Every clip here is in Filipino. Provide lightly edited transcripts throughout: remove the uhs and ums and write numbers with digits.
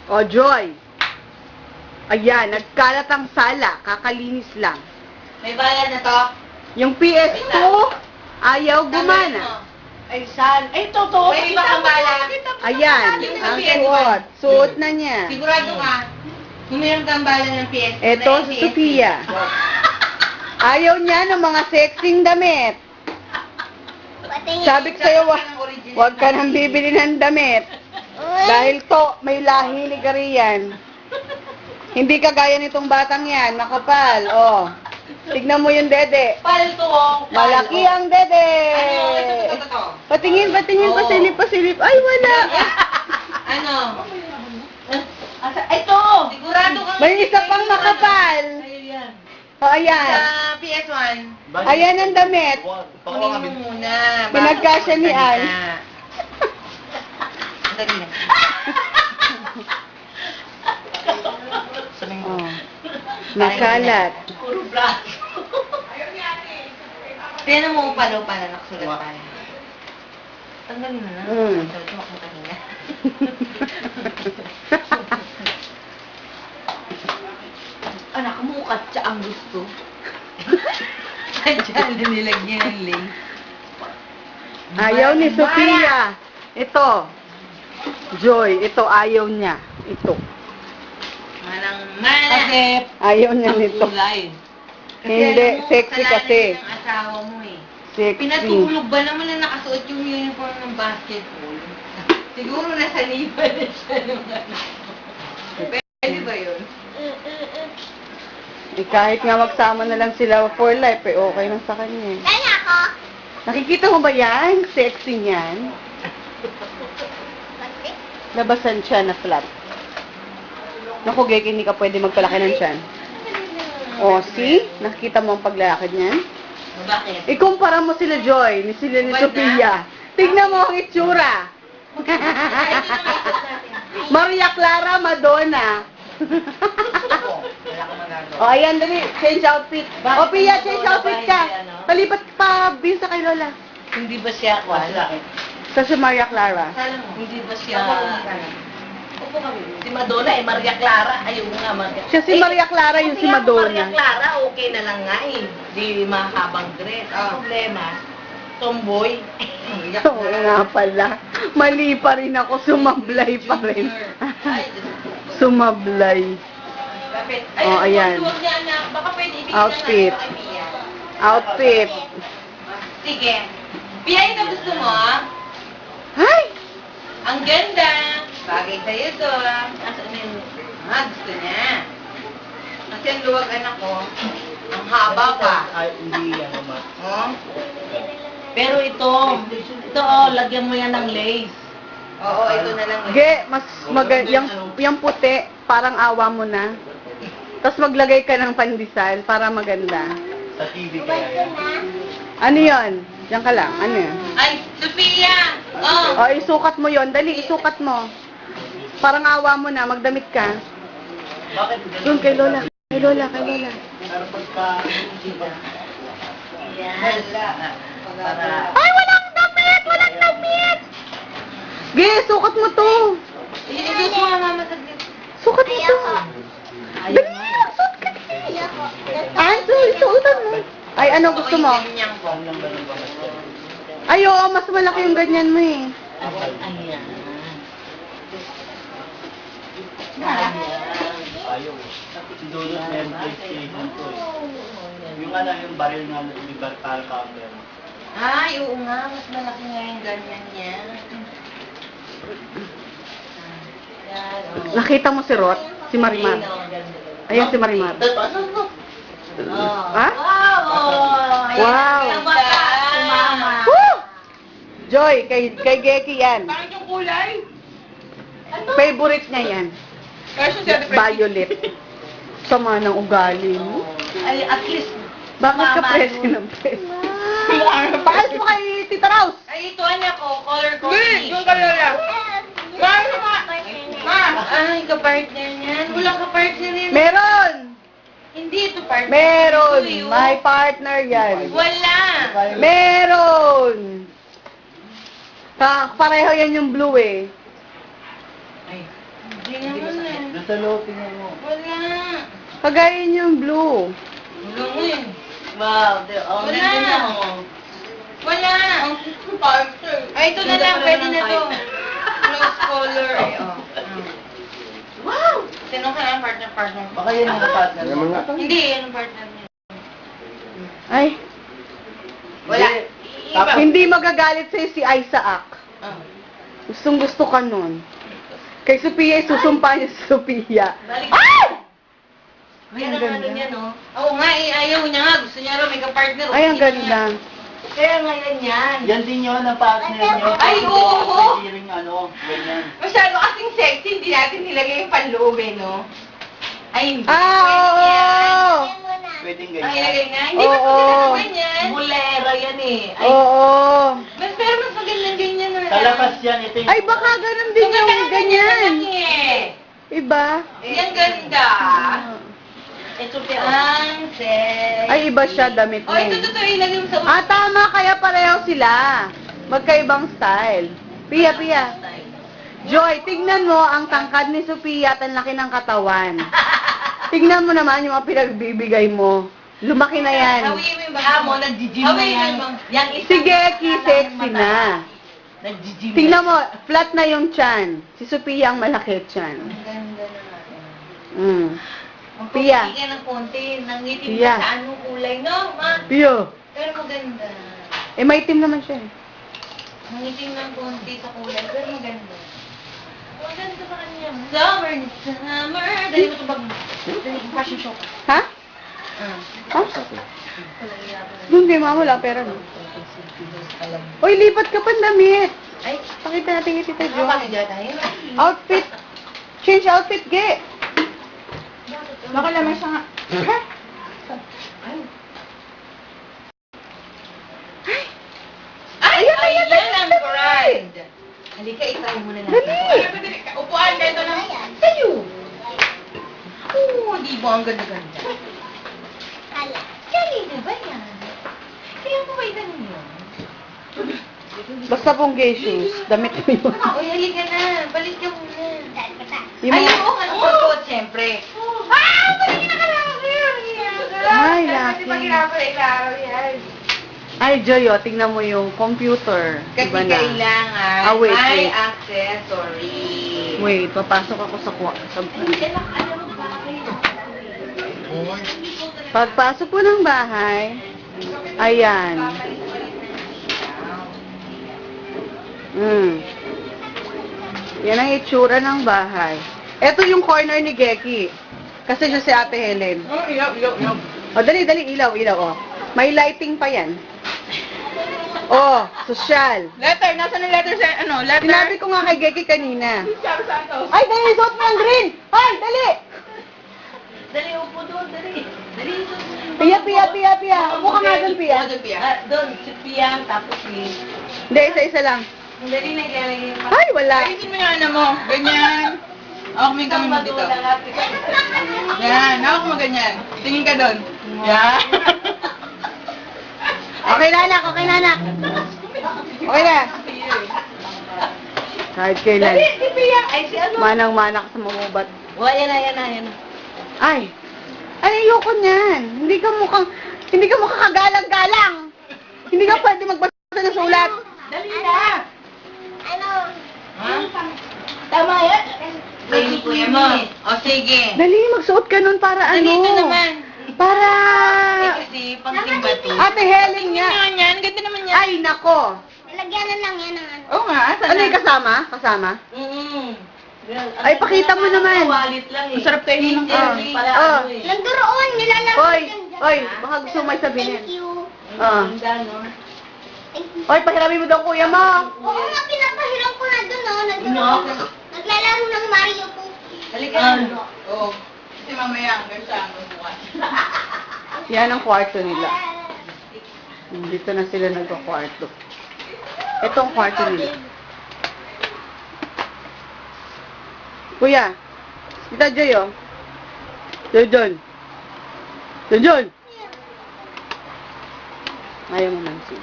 O, Joy. Ayan, nagkalat ang sala. Kakalinis lang. May bayad na to? Yung PS2, ayaw gumana. Ay, saan? Ay, totoo. May iba kang bala. Ayan, Yung ang PS1. suot. Suot na niya. Sigurado ka, kung meron kang bala ng PS. Ito si Sophia. Ayaw niya ng mga sexing damit. Sabi ko sa'yo, wag ka nang bibili ng damit. Dahil to, may lahi ni Garian. Hindi kagaya nitong batang yan, makapal. Oh. Tignan mo yung dede. Palto, oh. Malaki ang dede. Ito. Patingin, pasilip. Ay, wala. Ano? Ito! Sigurado kang... May isa pang makapal. Ayun yan. O, ayan. Sa PS1, Ayan ang damit. kunin mo muna. Pinagkasya ni Al. Dali na. Oh. Nakalat. Puro braso. Tignan mo palo para nakasulat tayo. Tanggalin mo na. Sabi mo kung kanina. Anak, mukat siya ang gusto. Diyan na nilagyan ng link. Ayaw ni Sophia. Ito. Joy, ito ayaw niya. Ito. Manang Kasi, Ayaw niya ang nito. kulay. Hindi, alam mo, sexy kasalanan kasi. ng asawa mo eh. Sexy. Pinatulog ba naman na nakasuot yung uniform ng basketball? Siguro nasaniban na siya nung ano. Pwede ba yun? Eh, kahit nga magsama na lang sila for life, eh, okay lang sa kanya. eh. Kaya ako. Nakikita mo ba yan? Sexy niyan. Labasan siya na flat. Naku, Gek, hindi ka pwede magpalaki ng tiyan. O, see? Nakikita mo ang paglakad niyan? Bakit? Ikumpara mo sila Joy, ni sila ni Ubad na? Sophia. Tignan mo ang itsura. Maria Clara Madonna. Wala kang magagawa. O, ayan, dali. Change outfit. O, Pia, change outfit ka. Palipat pa, bisa kay Lola. Hindi ba siya wala? Sa si Maria Clara. Sala mo. Hindi ba siya... Upo kami. Si Madonna eh, Maria Clara. Ayun nga, Maria. Siya si Maria Clara, yung si Maria Madonna. Clara, okay na lang nga eh. Di mahabang dress. Ang problema, tomboy. Oo nga pala. Mali pa rin ako, sumablay pa rin. Ay, Sumablay. kapit. Oh, ayan. Huwag niya anak. Baka pwede ibigay Outfit. na natin kay Pia. Outfit. Sige. Pia, ito gusto mo ah? Ay! Ang ganda. Bagay sa'yo to. Nasaan yung... gusto niya. Kasi ang luwag anak ko. Ang haba pa. Ay, hindi yan, ma. Oh? Pero ito oh, lagyan mo yan ng lace. Oo, ito na lang. Ge, mas yung puti, parang awa mo na. Tapos maglagay ka ng pandesal para maganda. Sa TV kaya yan. Ano yon? Diyan ka lang. Ano yun? Ay, Sophia! Oh! O, isukat mo yon. Dali, isukat mo. Parang awa mo na. Magdamit ka. Bakit? Doon kay Lola. Kay Lola, kay Lola. Pero pagka... Hala. Para... Ay, walang damit! Walang damit! Ge, sukat mo to. Iligos mo nga mama sa Sukat mo to. Dali, sukat ka. Ayoko. Ay, suotan mo. Ay, ano gusto mo? Ganyan ko. Lang ba ng bamas? Ay, oo, mas malaki yung ganyan mo eh. Ayan. Ayaw. Si Dudut meron PlayStation to eh. Yung ano, yung baril nga, yung baril counter. Ay, oo nga. Mas malaki nga yung ganyan niya. Yan. Oh. Nakita mo si Rot? Si Marimar? Ayan si Marimar. Oh. Ha? Wow! Wow. Ang bata! Mama. Woo! Joy, kay Geki yan. Bakit yung kulay? Favorite niya yan. Kasi siya Violet. Sama ng ugali mo. Ay, at least, Bakit ka Mama, presi ng presi? Bakit mo kay Tita Rose? Ay, ito anak ko. Color coordination. Yung kalala. Ay, kapartner niyan. Walang kapartner yan. Meron! Hindi ito partner. Meron! Ito yun. May partner yan. Wala. Meron! Pareho yan yung blue eh. Hindi naman Sa loob, tingnan mo. Wala. Kagaya niyo yung blue. Wala mo eh. Wow, oh, Wala. nandun na, oh. Wala. Ay, ito na lang. Pwede na to. Close color. Ay, oh. Wow! Sino ka lang partner? Baka yun ang partner. Hindi, yan ang partner niya. Ay, Wala. Tapos, hindi magagalit sa'yo si Isaac. Ah. Gustong gusto ka nun. Kay Sophia, isusumpa niya si Sophia. Balik. Ay! Ay, Yan ang ang ano ganda. niya, no? Oo nga, eh, ayaw niya nga. Gusto niya raw may ka-partner. Ay, ang ganda. Kaya ngayon yan. yan din yun ang partner nyo. Ay, oo. Pwede rin ano, ganyan. Masyado kasing sexy, hindi natin nilagay yung panloob eh, no? Ay, hindi. Ah, Pwedeng Ang ganyan. ilagay na? Hindi ba Oo. pwede ganyan? Mulera yan eh. oo. Ay, Oo. Pero mas maganda ganyan na. Sa labas yan, ito yung... Ay, baka ganun din yung ganyan. Iba? Yan ganda. ito pero. Ang sexy. Ay, iba siya, damit Oh, niya. ito totoo, ilagay mo sa ulo. Ah, tama, kaya pareho sila. Magkaibang style. Pia. Joy, tignan mo ang tangkad ni Sophia at ang laki ng katawan. Tignan mo naman yung mga pinagbibigay mo. Lumaki na yan. Hawiin mo yung Kaya mo, nag-gym na Hawiin mo yan. yung bang. Yan isa. Sige, sexy na. Nag-gym Tignan mo, flat na yung chan. Si Sophia ang malaki chan. Ang ganda naman. Mm. Pia. Magpapigil ka ng konti. Nangitim Pia. ka sa anong kulay, no? Ma? Pia. Pero maganda. Eh, maitim naman siya eh. Nangitim ng konti sa kulay, pero maganda. Maganda sa kanya. Summer. Dali mo ito bag mo. Dali mo, fashion show ka. Ha? Ha? Doon kay mama, wala pera no? Uy, lipat ka pa ng damit. Ay, Pakita natin kay Tita Jo. bakit dyan tayo? Outfit. Change outfit, ge. Baka lamang siya nga. Ha? Ay, Ayan, ayan, ayan, ayan ang dali. bride. Halika, ikaw muna natin. Dali. Upuan ka ito lang. Tayo. Oo, di ba ang ganda-ganda? Kanina ba yan? Kaya mo ba itanong yun? Basta pong gay shoes. Damit mo yun. Uy, halika na. Balik ka muna. Yung Ay, mga- oo, ano pagkot, siyempre. Ah! Balik na ka lang. Ay, lucky. Kasi pag ilaraw yan. Ay, Joy, oh, tingnan mo yung computer. Kasi Iba na. kailangan Ah, wait, may wait. accessory. Wait, papasok ako sa Pagpasok po ng bahay, ayan. Yan ang itsura ng bahay. Ito yung corner ni Geki. Kasi siya si Ate Helen. Oh, ilaw. O, dali, ilaw, oh. May lighting pa yan. Oh, sosyal. Letter, nasa ng letter sa, letter? Sinabi ko nga kay Geki kanina. Sabi saan to? Ay, dali, suot mo ang green! Ay, dali! Dali, upo doon, dali. Dali, doon. Pia. Upo ka nga doon, Pia. Doon, si Pia, tapos si... Hindi, isa-isa lang. Dali na ilalagay yung Ay, wala. Ayusin mo yung ano mo. Ganyan. Ako may kami mo dito. Yan. Ako mo ganyan. Tingin ka doon. Yan. Okay na, anak. Okay na. Kahit kailan. Si Pia, ay si ano? Manang-mana ka sa mamubat. Oh, yan na. Ay, ayoko niyan. Hindi ka mukhang kagalang-galang. Hindi ka pwede magbasa ng sulat. Dali na. Ha? Tama yan. Sige, kuya mo. O, sige. Dali, magsuot ka nun para ano? Dito naman. Para... Kasi, pangsimba to. Ate Helen nga. Tingnan yan. Ganda naman yan. Ay, nako. Lagyanan lang yan ng ano. Oo nga. Asan Ano yung kasama? Kasama? Ay, pakita mo naman. Walit lang eh. Masarap tayo ng Hindi pala Ah. ano eh. Nanduroon, nilalaro Oy, yan dyan. oy, baka gusto mo may sabihin. Thank you. Ah. Ganda, no? Thank you. Oy, pakiramin mo daw kuya mo. Oo nga, pinapahiram ko na doon, oh. Naglalaro ng Mario po. Halika Ah. na. Oo. Kasi mamaya hanggang siya hanggang bukas. Yan ang kwarto nila. Dito na sila nagkakwarto. Ito ang kwarto nila. Kuya, kita Joy, oh. Joy. Ayaw mamansin.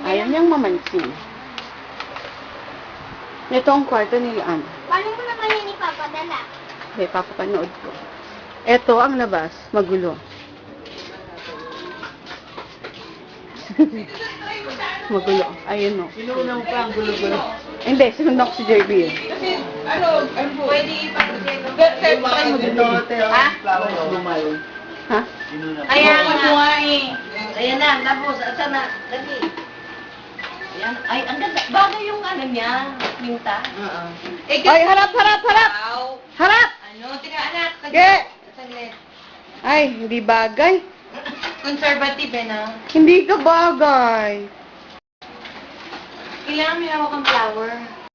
Ayaw niyang mamansin. Ito ang kwarto nila, ano. Paano mo naman yan ipapadala? Okay, papapanood ko. Ito ang labas. Magulo. Magulo. Ayun o. Sinunaw pa ang gulo-gulo. Hindi, sinundan ko si JB. Pwede ipag-check. Ha? Ha? Kaya nga eh. Ayan na, tapos, asa na? Dali. Ayan. Ay, ang ganda. Bagay yung ano niya, minta. Ay, harap, harap, harap! Harap! Ano? Teka, anak. Ge! Saglit. Ay, hindi bagay. Conservative eh, no? Hindi ka bagay. Kailangan may hawak ang flower.